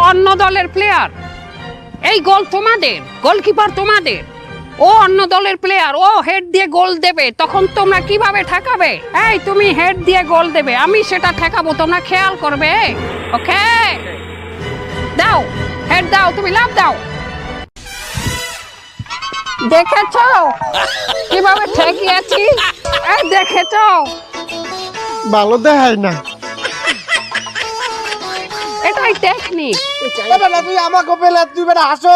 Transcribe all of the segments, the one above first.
অন্য দলের প্লেয়ার, এই গোল তোমাদের, গোলকিপার তোমাদের, ও অন্য দলের প্লেয়ার, ও হেড দিয়ে গোল দেবে, তখন তোমরা কিভাবে ঠেকাবে? এই তুমি হেড দিয়ে গোল দেবে, আমি সেটা ঠেকাবো, তোমরা খেয়াল করবে। ওকে, দাও হেড দাও, তুমি লাফ দাও। দেখেছো কিভাবে ঠেকিয়েছি? এই দেখেছো? ভালো দেখায় না। এটাই টেকনিক। বেটা তুই আমাকে পেলে তুই বেটা হাসো।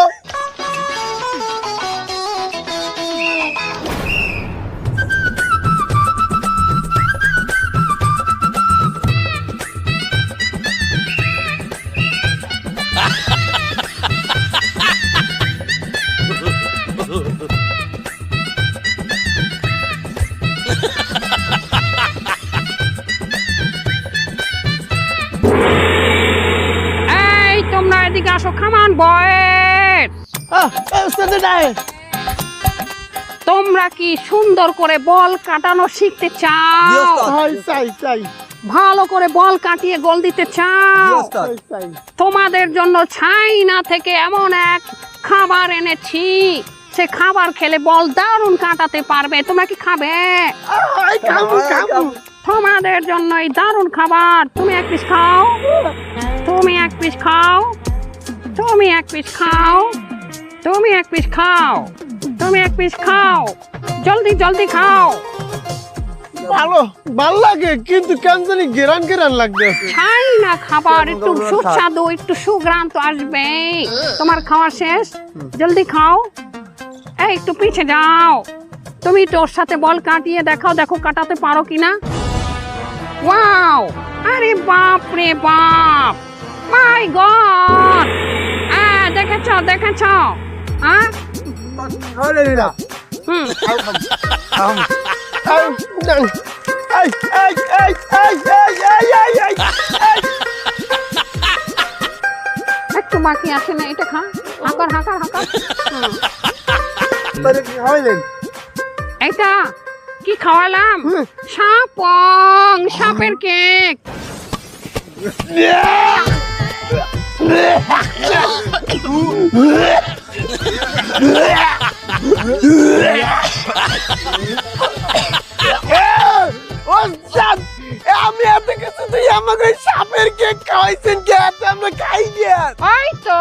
এই তোমরা এদিকে আসো, খামান বয়েস। তোমরা কি সুন্দর করে বল কাটানো শিখতে চাও? চাই ভালো করে বল কাটিয়ে গোল দিতে চাও? চাই। তোমাদের জন্য চাইনা থেকে এমন এক খাবার এনেছি, সে খাবার খেলে বল দারুণ কাটাতে পারবে। তোমরা কি খাবে? তোমাদের জন্য এই দারুণ খাবার। তুমি এক পিস খাও, তুমি এক পিস খাও, তুমি এক পিস খাও, তুমি এক পিস খাও, তুমি এক পিস খাও, জলদি জলদি খাও। ভালো লাগে কিন্তু কেন জানি গেরান গেরান লাগবে। খাই না খাবার, একটু সুস্বাদু, একটু সুঘ্রাণ তো আসবে। তোমার খাওয়া শেষ, জলদি খাও। এই একটু পিছে যাও, তুমি একটু ওর সাথে বল কাটিয়ে দেখাও, দেখো কাটাতে পারো কিনা। ওয়াও, আরে বাপ রে বাপ, মাই গড। দেখেছো দেখেছো? হুম, একটু বাকি আছে না, এটা খা, হাঁকার হাঁকার হাঁকার। এটা কি খাওয়ালাম? সাপং, সাপের কেক। আমি এত কিছু তুই আমাকে সাপের কেক খাওয়াইছেন কে? আমরা খাই গে। ওই তো